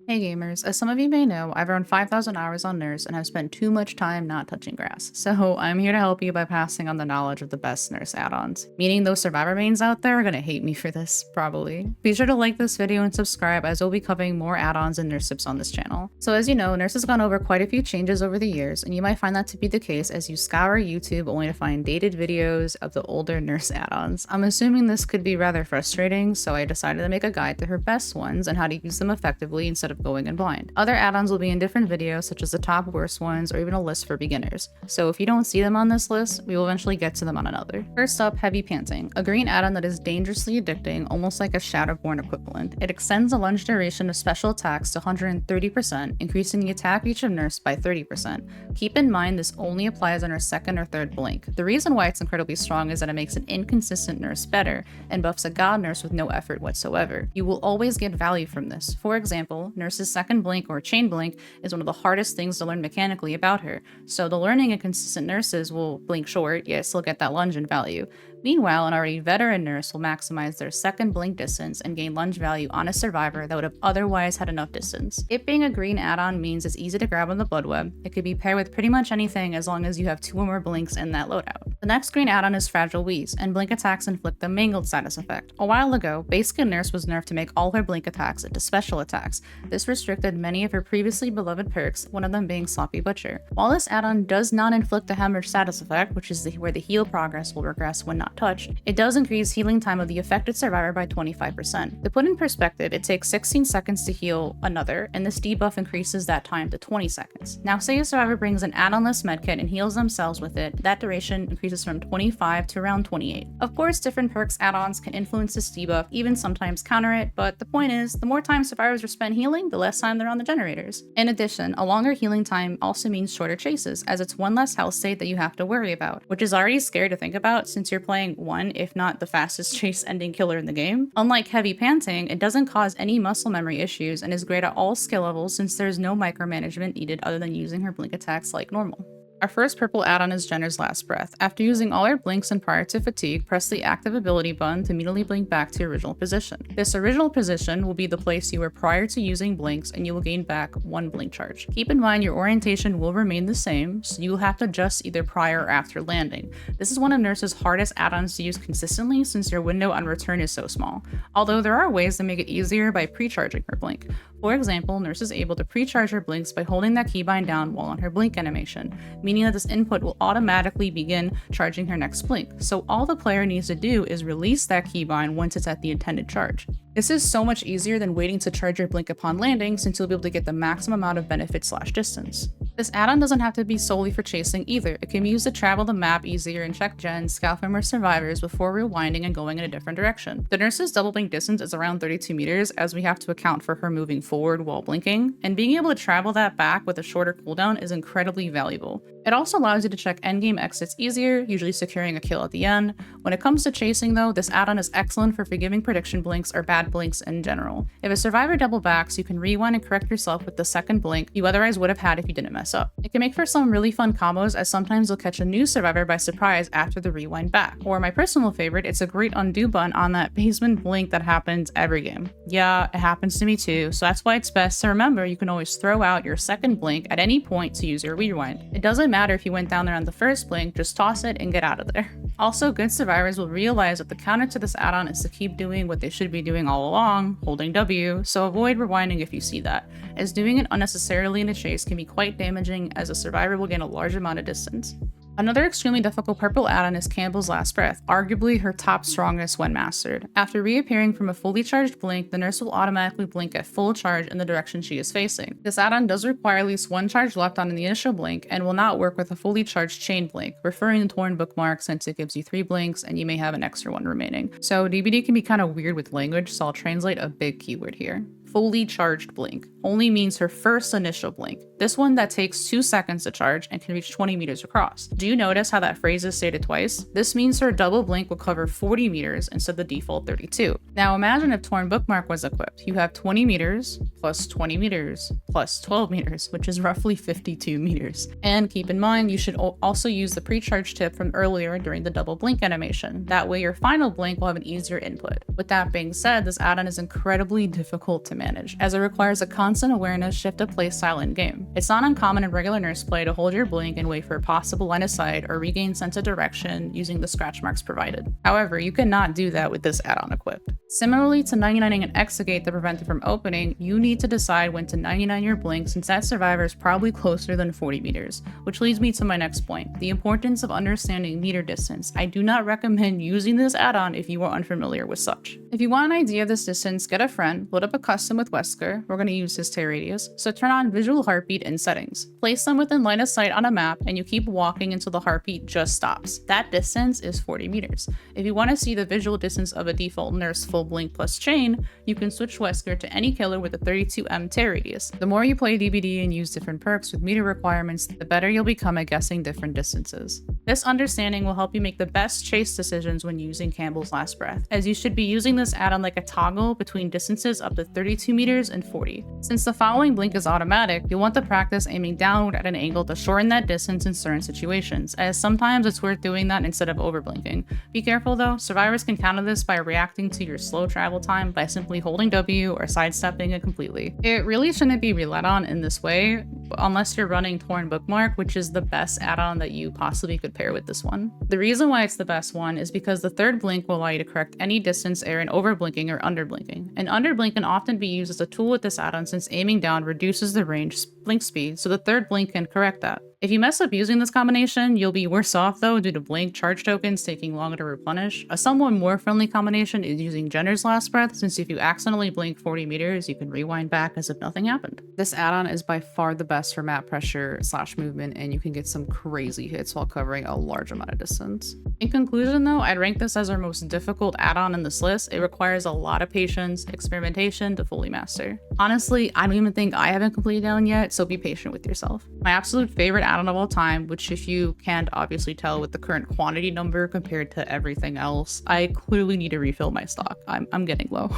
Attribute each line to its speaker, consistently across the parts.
Speaker 1: Hey gamers, as some of you may know, I've earned 5,000 hours on Nurse and have spent too much time not touching grass. So I'm here to help you by passing on the knowledge of the best Nurse add-ons. Meaning those survivor mains out there are gonna hate me for this, probably. Be sure to like this video and subscribe as we'll be covering more add-ons and Nurse tips on this channel. So as you know, Nurse has gone over quite a few changes over the years, and you might find that to be the case as you scour YouTube only to find dated videos of the older Nurse add-ons. I'm assuming this could be rather frustrating, so I decided to make a guide to her best ones and how to use them effectively instead of going in blind. Other add-ons will be in different videos, such as the top worst ones or even a list for beginners. So if you don't see them on this list, we will eventually get to them on another. First up, heavy panting, a green add-on that is dangerously addicting, almost like a Shadowborn equivalent. It extends the lunge duration of special attacks to 130%, increasing the attack reach of Nurse by 30%. Keep in mind this only applies on her second or third blink. The reason why it's incredibly strong is that it makes an inconsistent Nurse better and buffs a god Nurse with no effort whatsoever. You will always get value from this. For example, Nurse's second blink or chain blink is one of the hardest things to learn mechanically about her, so the learning inconsistent Nurses will blink short, yet still get that lunge in value. Meanwhile, an already veteran Nurse will maximize their second blink distance and gain lunge value on a survivor that would have otherwise had enough distance. It being a green add-on means it's easy to grab on the blood web. It could be paired with pretty much anything as long as you have 2 or more blinks in that loadout. The next green add-on is fragile wheeze, and blink attacks inflict the mangled status effect. A while ago, basic Nurse was nerfed to make all her blink attacks into special attacks. This restricted many of her previously beloved perks, one of them being Sloppy Butcher. While this add-on does not inflict the hemorrhage status effect, which is where the heal progress will regress when not touched, it does increase healing time of the affected survivor by 25%. To put in perspective, it takes 16 seconds to heal another, and this debuff increases that time to 20 seconds. Now say a survivor brings an add-on-less medkit and heals themselves with it, that duration increases from 25 to around 28. Of course, different perks add-ons can influence this debuff, even sometimes counter it, but the point is, the more time survivors are spent healing, the less time they're on the generators. In addition, a longer healing time also means shorter chases, as it's one less health state that you have to worry about, which is already scary to think about since you're playing one, if not the fastest chase ending killer in the game. Unlike heavy panting, it doesn't cause any muscle memory issues and is great at all skill levels since there's no micromanagement needed other than using her blink attacks like normal. Our first purple add-on is Jenner's Last Breath. After using all her blinks and prior to fatigue, press the active ability button to immediately blink back to your original position. This original position will be the place you were prior to using blinks, and you will gain back 1 blink charge. Keep in mind your orientation will remain the same, so you will have to adjust either prior or after landing. This is one of Nurse's hardest add-ons to use consistently since your window on return is so small, although there are ways to make it easier by pre-charging her blink. For example, Nurse is able to pre-charge her blinks by holding that keybind down while on her blink animation, meaning that this input will automatically begin charging her next blink, so all the player needs to do is release that keybind once it's at the intended charge. This is so much easier than waiting to charge your blink upon landing since you'll be able to get the maximum amount of benefit/distance. This add-on doesn't have to be solely for chasing either. It can be used to travel the map easier and check gens, scout for more survivors before rewinding and going in a different direction. The Nurse's double blink distance is around 32 meters as we have to account for her moving forward while blinking, and being able to travel that back with a shorter cooldown is incredibly valuable. It also allows you to check endgame exits easier, usually securing a kill at the end. When it comes to chasing though, this add-on is excellent for forgiving prediction blinks or bad blinks in general. If a survivor double backs, you can rewind and correct yourself with the second blink you otherwise would have had if you didn't mess up. It can make for some really fun combos as sometimes you'll catch a new survivor by surprise after the rewind back. Or my personal favorite, it's a great undo button on that basement blink that happens every game. Yeah, it happens to me too, so that's why it's best to remember you can always throw out your second blink at any point to use your rewind. It doesn't matter if you went down there on the first blink, just toss it and get out of there. Also, good survivors will realize that the counter to this add-on is to keep doing what they should be doing all along, holding W, so avoid rewinding if you see that, as doing it unnecessarily in a chase can be quite damaging as a survivor will gain a large amount of distance. Another extremely difficult purple add-on is Campbell's Last Breath, arguably her top strongest when mastered. After reappearing from a fully charged blink, the Nurse will automatically blink at full charge in the direction she is facing. This add-on does require at least 1 charge left on in the initial blink and will not work with a fully charged chain blink, referring to torn bookmark since it gives you 3 blinks and you may have an extra 1 remaining. So DBD can be kind of weird with language, so I'll translate a big keyword here. Fully charged blink only means her first initial blink. This one that takes 2 seconds to charge and can reach 20 meters across. Do you notice how that phrase is stated twice? This means her double blink will cover 40 meters instead of the default 32. Now imagine if Torn Bookmark was equipped. You have 20 meters plus 20 meters plus 12 meters, which is roughly 52 meters. And keep in mind, you should also use the pre-charge tip from earlier during the double blink animation. That way your final blink will have an easier input. With that being said, this add-on is incredibly difficult to manage, as it requires a constant awareness shift of play style in-game. It's not uncommon in regular nurse play to hold your blink and wait for a possible line of sight or regain sense of direction using the scratch marks provided. However, you cannot do that with this add-on equipped. Similarly to 99ing an exegate to prevent it from opening, you need to decide when to 99 your blink, since that survivor is probably closer than 40 meters. Which leads me to my next point, the importance of understanding meter distance. I do not recommend using this add-on if you are unfamiliar with such. If you want an idea of this distance, get a friend, load up a custom with Wesker, we're going to use his tear radius, so turn on visual heartbeat in settings. Place them within line of sight on a map, and you keep walking until the heartbeat just stops. That distance is 40 meters. If you want to see the visual distance of a default nurse full blink plus chain, you can switch Wesker to any killer with a 32M tear radius. The more you play DBD and use different perks with meter requirements, the better you'll become at guessing different distances. This understanding will help you make the best chase decisions when using Campbell's Last Breath, as you should be using this add-on like a toggle between distances up to 32 meters and 40. Since the following blink is automatic, you'll want to practice aiming downward at an angle to shorten that distance in certain situations, as sometimes it's worth doing that instead of overblinking. Be careful though, survivors can counter this by reacting to your slow travel time by simply holding W or sidestepping it completely. It really shouldn't be relied on in this way, unless you're running Torn Bookmark, which is the best add-on that you possibly could pair with this one. The reason why it's the best one is because the third blink will allow you to correct any distance error in overblinking or underblinking. And underblink can often be used as a tool with this add-on since aiming down reduces the range blink speed, so the third blink can correct that. If you mess up using this combination, you'll be worse off though due to blink charge tokens taking longer to replenish. A somewhat more friendly combination is using Jenner's Last Breath, since if you accidentally blink 40 meters, you can rewind back as if nothing happened. This add-on is by far the best for map pressure / movement, and you can get some crazy hits while covering a large amount of distance. In conclusion though, I'd rank this as our most difficult add-on in this list. It requires a lot of patience, experimentation to fully master. Honestly, I don't even think I haven't completed down yet, so be patient with yourself. My absolute favorite add-on of all time, which if you can't obviously tell with the current quantity number compared to everything else, I clearly need to refill my stock. I'm getting low.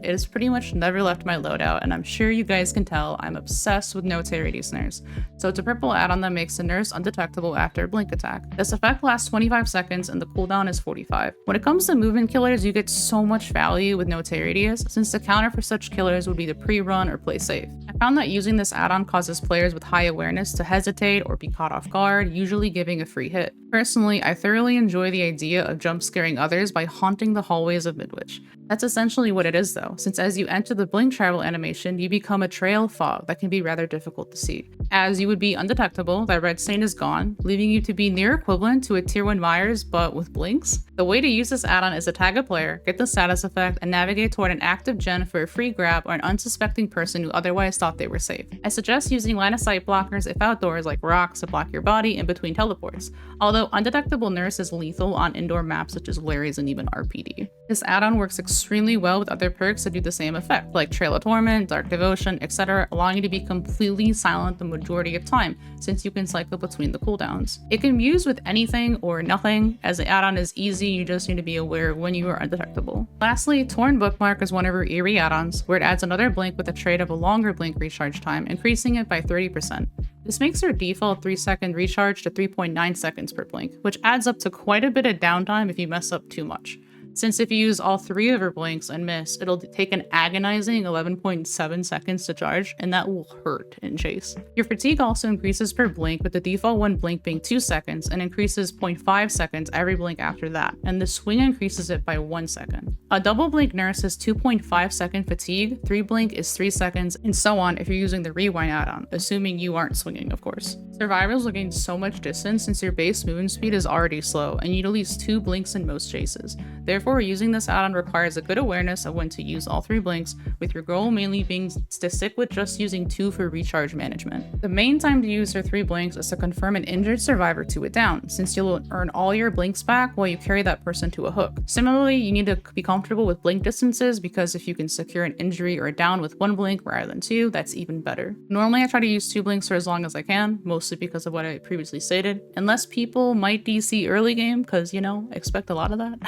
Speaker 1: It has pretty much never left my loadout, and I'm sure you guys can tell I'm obsessed with no tear radius nurse. So it's a purple add-on that makes the nurse undetectable after a blink attack. This effect lasts 25 seconds and the cooldown is 45. When it comes to movement killers, you get so much value with no tear radius, since the counter for such killers would be to pre-run or play safe. I found that using this add-on causes players with high awareness to hesitate or be caught off guard, usually giving a free hit. Personally, I thoroughly enjoy the idea of jump scaring others by haunting the hallways of Midwich. That's essentially what it is though, since as you enter the blink travel animation, you become a trail of fog that can be rather difficult to see. As you would be undetectable, that red stain is gone, leaving you to be near equivalent to a tier 1 Myers, but with blinks. The way to use this add-on is to tag a player, get the status effect, and navigate toward an active gen for a free grab or an unsuspecting person who otherwise thought they were safe. I suggest using line of sight blockers if outdoors, like rocks, to block your body in between teleports, although undetectable nurse is lethal on indoor maps such as Larry's and even RPD. This add-on works extremely well with other perks that do the same effect, like Trail of Torment, Dark Devotion, etc., allowing you to be completely silent the majority of time, since you can cycle between the cooldowns. It can be used with anything or nothing, as the add-on is easy, you just need to be aware when you are undetectable. Lastly, Torn Bookmark is one of our eerie add-ons, where it adds another blink with a trait of a longer blink recharge time, increasing it by 30%. This makes your default 3-second recharge to 3.9 seconds per blink, which adds up to quite a bit of downtime if you mess up too much. Since if you use all 3 of her blinks and miss, it'll take an agonizing 11.7 seconds to charge, and that will hurt in chase. Your fatigue also increases per blink, with the default one blink being 2 seconds, and increases 0.5 seconds every blink after that, and the swing increases it by 1 second. A double blink nurse is 2.5 second fatigue, 3 blink is 3 seconds, and so on if you're using the rewind add-on, assuming you aren't swinging, of course. Survivors will gain so much distance since your base movement speed is already slow, and you need at least 2 blinks in most chases. Therefore, using this add-on requires a good awareness of when to use all 3 blinks, with your goal mainly being to stick with just using 2 for recharge management. The main time to use your 3 blinks is to confirm an injured survivor to it down, since you'll earn all your blinks back while you carry that person to a hook. Similarly, you need to be comfortable with blink distances, because if you can secure an injury or a down with 1 blink rather than 2, that's even better. Normally I try to use 2 blinks for as long as I can, mostly because of what I previously stated, unless people might DC early game, because, you know, expect a lot of that.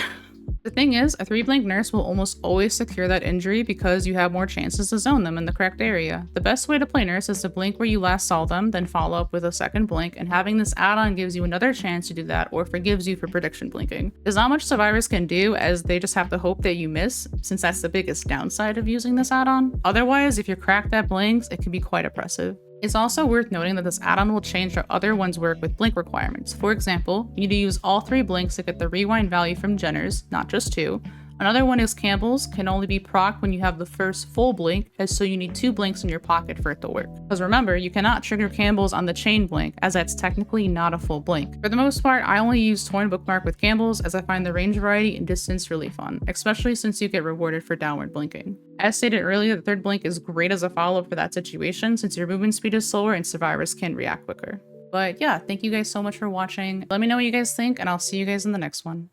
Speaker 1: The thing is, a 3-blink nurse will almost always secure that injury because you have more chances to zone them in the correct area. The best way to play nurse is to blink where you last saw them, then follow up with a second blink, and having this add-on gives you another chance to do that or forgives you for prediction blinking. There's not much survivors can do, as they just have to hope that you miss, since that's the biggest downside of using this add-on. Otherwise, if you're cracked at blinks, it can be quite oppressive. It's also worth noting that this add-on will change how other ones work with blink requirements. For example, you need to use all 3 blinks to get the rewind value from Jenner's, not just 2. Another one is Campbell's, can only be proc when you have the first full blink, as so you need 2 blinks in your pocket for it to work. Because remember, you cannot trigger Campbell's on the chain blink, as that's technically not a full blink. For the most part, I only use torn bookmark with Campbell's, as I find the range variety and distance really fun, especially since you get rewarded for downward blinking. As stated earlier, the 3rd blink is great as a follow-up for that situation, since your movement speed is slower and survivors can react quicker. But yeah, thank you guys so much for watching. Let me know what you guys think, and I'll see you guys in the next one.